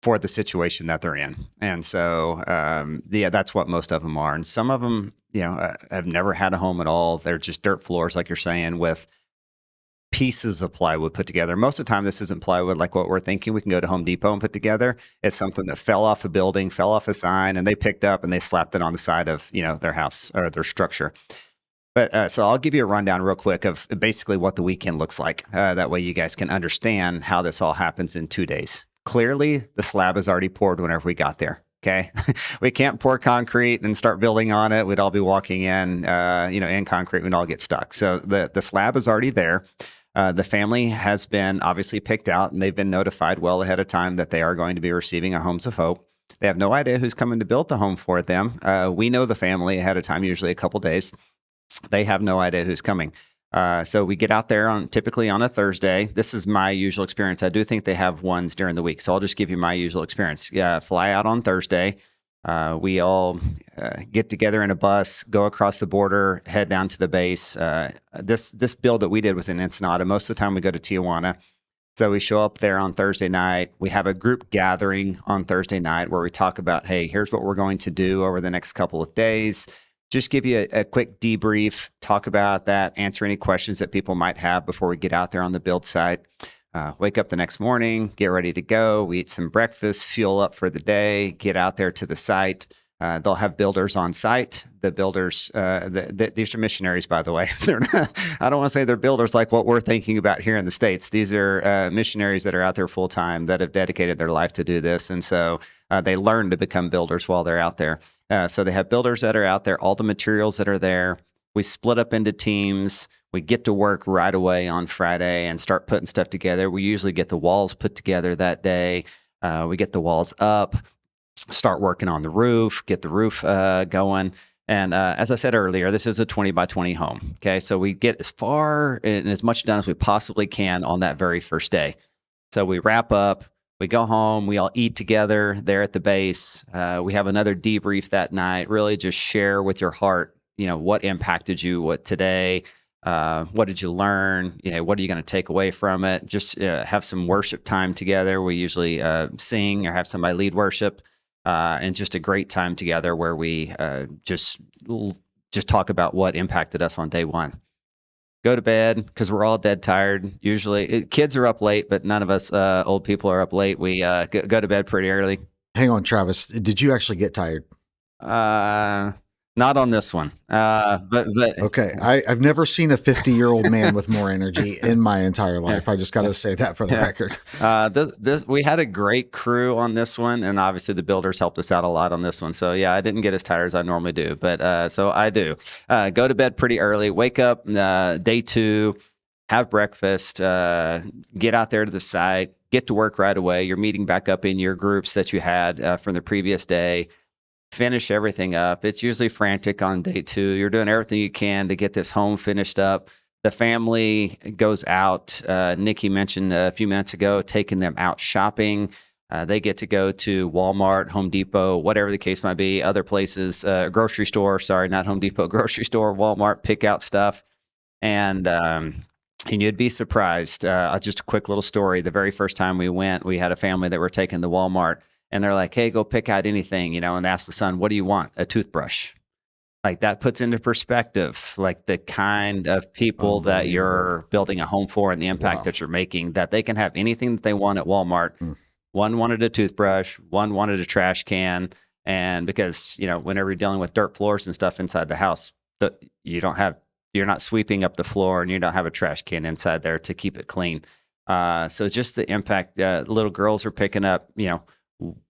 for the situation that they're in. And so, that's what most of them are. And some of them, have never had a home at all. They're just dirt floors, like you're saying, with pieces of plywood put together. Most of the time, this isn't plywood like what we're thinking we can go to Home Depot and put together. It's something that fell off a building, fell off a sign, and they picked up and they slapped it on the side of, their house or their structure. But so I'll give you a rundown real quick of basically what the weekend looks like. That way you guys can understand how this all happens in 2 days. Clearly, the slab is already poured whenever we got there. Okay. We can't pour concrete and start building on it. We'd all be walking in, in concrete. We'd all get stuck. So the slab is already there. The family has been obviously picked out, and they've been notified well ahead of time that they are going to be receiving a Homes of Hope. They have no idea who's coming to build the home for them. We know the family ahead of time, usually a couple days. They have no idea who's coming. So we get out there typically on a Thursday. This is my usual experience. I do think they have ones during the week, so I'll just give you my usual experience. Fly out on Thursday. We all get together in a bus, go across the border, head down to the base. This build that we did was in Ensenada. Most of the time we go to Tijuana. So we show up there on Thursday night. We have a group gathering on Thursday night where we talk about, hey, here's what we're going to do over the next couple of days. Just give you a quick debrief, talk about that, answer any questions that people might have before we get out there on the build site. Wake up the next morning, get ready to go. We eat some breakfast, fuel up for the day, get out there to the site. They'll have builders on site. The builders, these are missionaries, by the way. They're not, I don't want to say they're builders like what we're thinking about here in the States. These are missionaries that are out there full time that have dedicated their life to do this. And so they learn to become builders while they're out there. So they have builders that are out there, all the materials that are there. We split up into teams. We get to work right away on Friday and start putting stuff together. We usually get the walls put together that day. We get the walls up, start working on the roof, get the roof going. And as I said earlier, this is a 20 by 20 home. Okay, so we get as far and as much done as we possibly can on that very first day. So we wrap up, we go home, we all eat together there at the base. We have another debrief that night, really just share with your heart, what impacted you, what today, what did you learn? What are you going to take away from it? Just have some worship time together. We usually sing or have somebody lead worship. And just a great time together where we just talk about what impacted us on day one. Go to bed because we're all dead tired. Usually, kids are up late, but none of us old people are up late. We go to bed pretty early.
Hang on, Travis. Did you actually get tired?
Not on this one. But
okay. I've never seen a 50-year-old man with more energy in my entire life. I just got to say that for the record.
We had a great crew on this one, and obviously the builders helped us out a lot on this one. So yeah, I didn't get as tired as I normally do, but so I do. Go to bed pretty early. Wake up day 2. have breakfast, get out there to the site, get to work right away. You're meeting back up in your groups that you had from the previous day, finish everything up. It's usually frantic on day 2. You're doing everything you can to get this home finished up. The family goes out. Nikki mentioned a few minutes ago, taking them out shopping. They get to go to Walmart, Home Depot, whatever the case might be, other places, grocery store, sorry, not Home Depot, grocery store, Walmart, pick out stuff. And you'd be surprised. Just a quick little story. The very first time we went, we had a family that were taking to Walmart, and they're like, hey, go pick out anything, and ask the son, what do you want? A toothbrush. Like, that puts into perspective, like, the kind of people that you're building a home for and the impact that you're making, that they can have anything that they want at Walmart. One wanted a toothbrush, one wanted a trash can. And because, whenever you're dealing with dirt floors and stuff inside the house, you're not sweeping up the floor, and you don't have a trash can inside there to keep it clean. So just the impact, little girls are picking up,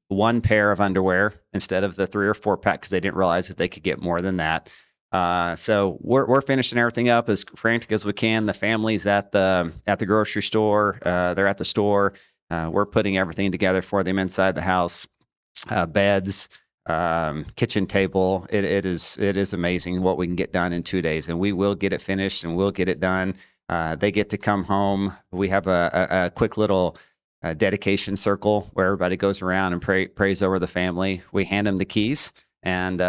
one pair of underwear instead of the 3 or 4 pack, because they didn't realize that they could get more than that. So we're finishing everything up as frantic as we can. The family's at the grocery store. They're at the store. We're putting everything together for them inside the house, beds, kitchen table. It is amazing what we can get done in 2 days, and we will get it finished and we'll get it done. They get to come home. We have a quick little dedication circle where everybody goes around and prays over the family. We hand them the keys, and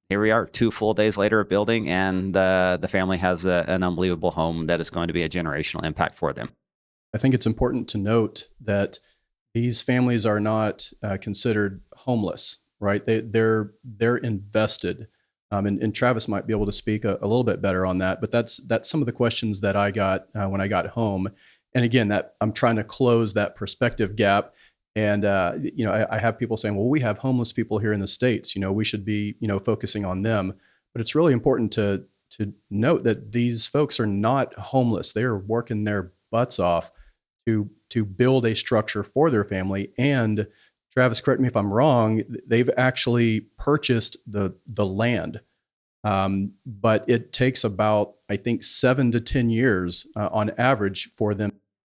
here we are 2 full days later of building, and the family has an unbelievable home that is going to be a generational impact for them.
I think it's important to note that these families are not considered homeless, right? They're invested. And Travis might be able to speak a little bit better on that, but that's some of the questions that I got when I got home. And again, that I'm trying to close that perspective gap. And I have people saying, well, we have homeless people here in the States, we should be, focusing on them. But it's really important to note that these folks are not homeless. They are working their butts off to build a structure for their family. And Travis, correct me if I'm wrong, they've actually purchased the land. But it takes about, I think, 7 to 10 years on average for them.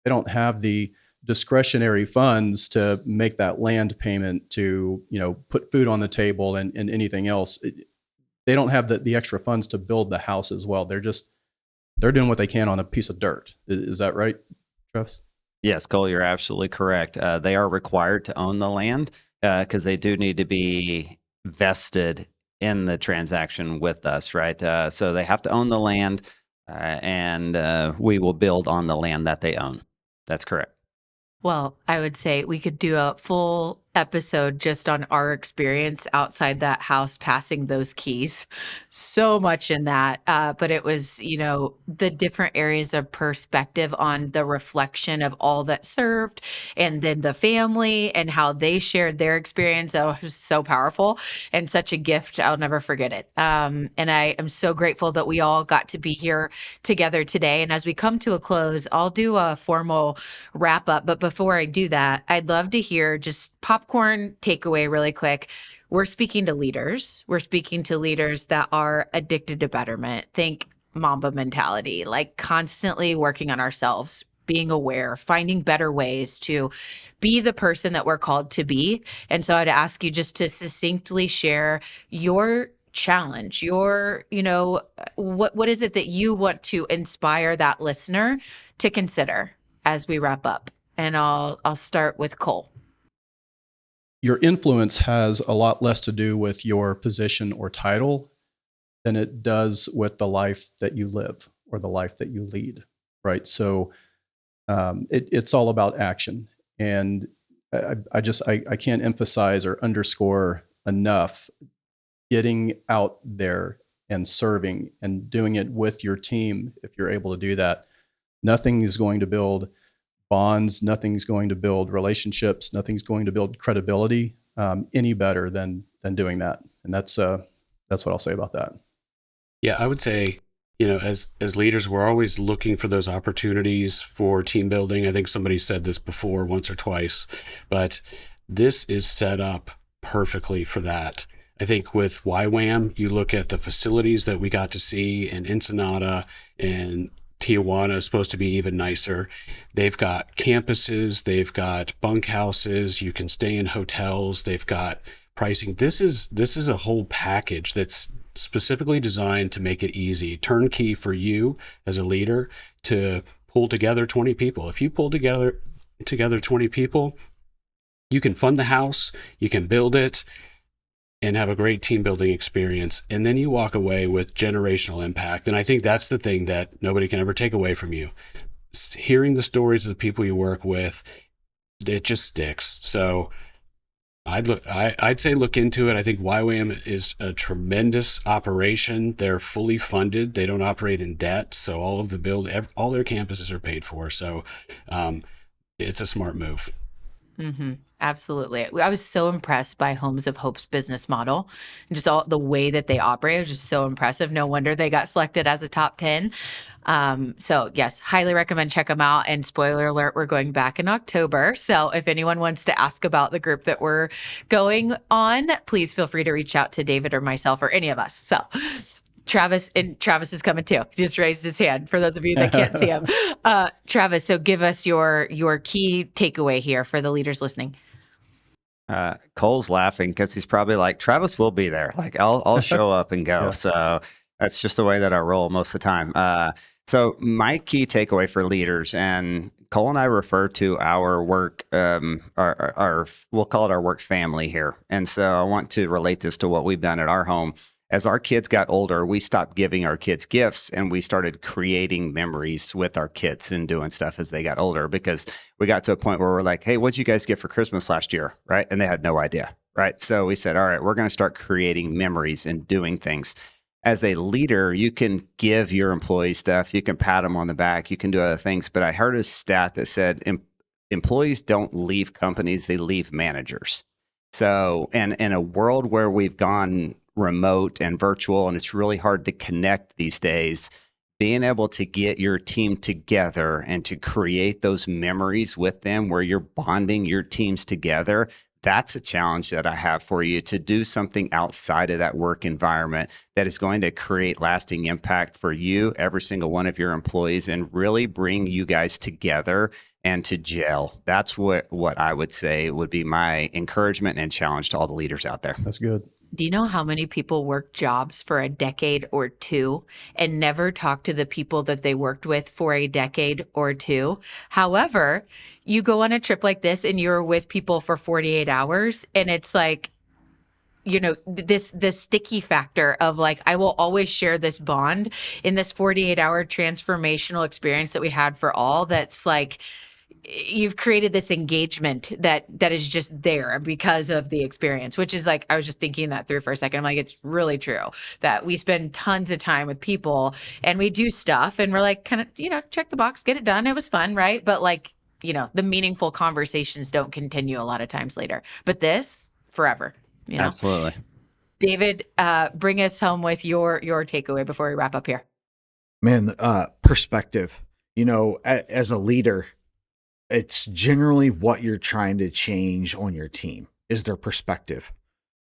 They don't have the discretionary funds to make that land payment, to put food on the table and anything else. They don't have the extra funds to build the house as well. They're doing what they can on a piece of dirt. Is that right, Travis?
Yes, Cole, you're absolutely correct. They are required to own the land because they do need to be vested in the transaction with us, right? So they have to own the land, and we will build on the land that they own. That's correct.
Well, I would say we could do a full episode just on our experience outside that house, passing those keys. So much in that. But it was, the different areas of perspective on the reflection of all that served, and then the family and how they shared their experience. Oh, it was so powerful and such a gift. I'll never forget it. And I am so grateful that we all got to be here together today. And as we come to a close, I'll do a formal wrap up. But before I do that, I'd love to hear just popcorn takeaway really quick. We're speaking to leaders. We're speaking to leaders that are addicted to betterment. Think Mamba mentality, like constantly working on ourselves, being aware, finding better ways to be the person that we're called to be. And so I'd ask you just to succinctly share your challenge, your, what is it that you want to inspire that listener to consider as we wrap up? And I'll start with Cole.
Your influence has a lot less to do with your position or title than it does with the life that you live or the life that you lead, right? So it's all about action. And I can't emphasize or underscore enough getting out there and serving and doing it with your team. If you're able to do that, nothing is going to build bonds, nothing's going to build relationships, nothing's going to build credibility any better than doing that. And that's what I'll say about that.
Yeah, I would say, as leaders, we're always looking for those opportunities for team building. I think somebody said this before once or twice, but this is set up perfectly for that. I think with YWAM, you look at the facilities that we got to see in Ensenada and Tijuana is supposed to be even nicer. They've got campuses, they've got bunkhouses, you can stay in hotels, they've got pricing. This is a whole package that's specifically designed to make it easy, turnkey for you as a leader to pull together 20 people. If you pull together 20 people, you can fund the house, you can build it, and have a great team building experience. And then you walk away with generational impact. And I think that's the thing that nobody can ever take away from you. Hearing the stories of the people you work with, it just sticks. So I'd say look into it. I think YWAM is a tremendous operation. They're fully funded. They don't operate in debt. So all of all their campuses are paid for. So it's a smart move.
Mm-hmm. Absolutely. I was so impressed by Homes of Hope's business model and just all the way that they operate was just so impressive. No wonder they got selected as a top 10. So yes, highly recommend check them out. And spoiler alert, we're going back in October. So if anyone wants to ask about the group that we're going on, please feel free to reach out to David or myself or any of us. So Travis is coming too. He just raised his hand for those of you that can't see him. Travis, so give us your key takeaway here for the leaders listening.
Cole's laughing because he's probably like, Travis will be there. Like I'll show up and go.
Yeah.
So that's just the way that I roll most of the time. So my key takeaway for leaders, and Cole and I refer to our work, we'll call it our work family here. And so I want to relate this to what we've done at our home. As our kids got older, we stopped giving our kids gifts and we started creating memories with our kids and doing stuff as they got older, because we got to a point where we're like, hey, what'd you guys get for Christmas last year? Right. And they had no idea. Right. So we said, all right, we're going to start creating memories and doing things. As a leader, you can give your employees stuff. You can pat them on the back. You can do other things. But I heard a stat that said employees don't leave companies, they leave managers. So, and in a world where we've gone remote and virtual, and it's really hard to connect these days, being able to get your team together and to create those memories with them where you're bonding your teams together, that's a challenge that I have for you, to do something outside of that work environment that is going to create lasting impact for you, every single one of your employees, and really bring you guys together and to gel. That's what I would say would be my encouragement and challenge to all the leaders out there.
That's good.
Do you know how many people work jobs for a decade or two and never talk to the people that they worked with for a decade or two? However, you go on a trip like this and you're with people for 48 hours and it's like, you know, this sticky factor of like, I will always share this bond in this 48-hour transformational experience that we had for all. That's like, you've created this engagement that is just there because of the experience, which is like, I was just thinking that through for a second. I'm like, it's really true that we spend tons of time with people and we do stuff and we're like, kind of, you know, check the box, get it done. It was fun. Right. But like, you know, the meaningful conversations don't continue a lot of times later, but this forever, you know?
Absolutely.
David, bring us home with your takeaway before we wrap up here.
Man, perspective, you know, as a leader, it's generally what you're trying to change on your team is their perspective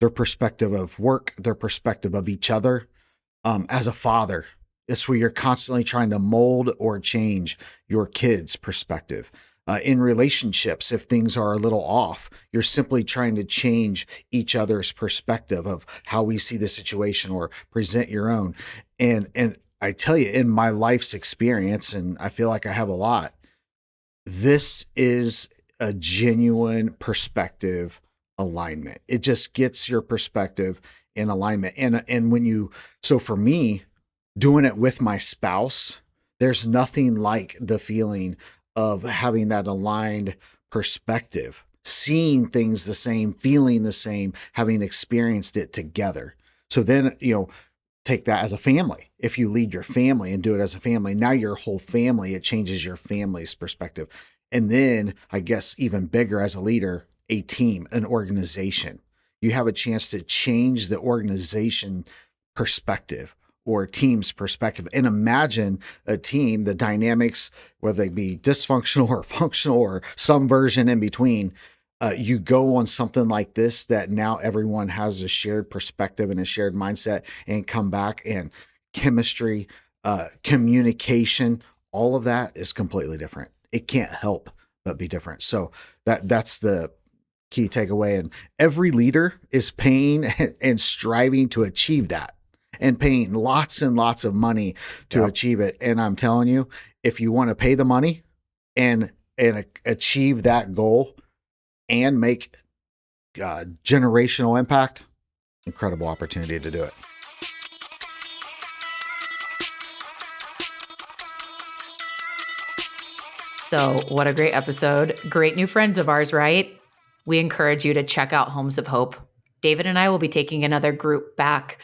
of work, their perspective of each other. As a father, it's where you're constantly trying to mold or change your kids' perspective. In relationships, if things are a little off, you're simply trying to change each other's perspective of how we see the situation or present your own. And I tell you, in my life's experience, and I feel like I have a lot, this is a genuine perspective alignment. It just gets your perspective in alignment. And when so for me, doing it with my spouse, there's nothing like the feeling of having that aligned perspective, seeing things the same, feeling the same, having experienced it together. So then, you know, take that as a family. If you lead your family and do it as a family, now your whole family, it changes your family's perspective. And then I guess even bigger as a leader, a team, an organization. You have a chance to change the organization perspective or team's perspective. And imagine a team, the dynamics, whether they be dysfunctional or functional or some version in between, you go on something like this that now everyone has a shared perspective and a shared mindset and come back and chemistry, communication, all of that is completely different. It can't help but be different. So that's the key takeaway. And every leader is paying and striving to achieve that, and paying lots and lots of money to achieve it. And I'm telling you, if you want to pay the money and achieve that goal and make generational impact, incredible opportunity to do it.
So, what a great episode. Great new friends of ours, right? We encourage you to check out Homes of Hope. David and I will be taking another group back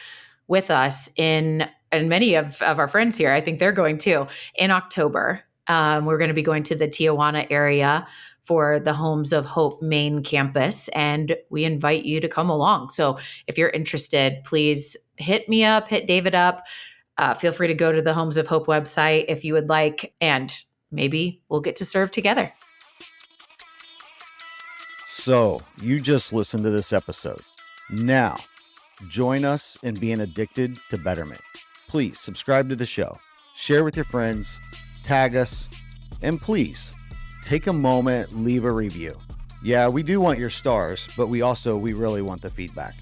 with us and many of our friends here, I think they're going too, in October. We're going to be going to the Tijuana area for the Homes of Hope main campus, and we invite you to come along. So if you're interested, please hit me up, hit David up. Feel free to go to the Homes of Hope website if you would like, and maybe we'll get to serve together.
So you just listened to this episode. Now, join us in being addicted to betterment. Please subscribe to the show, share with your friends, tag us, and please take a moment, leave a review. Yeah, we do want your stars, but we really want the feedback.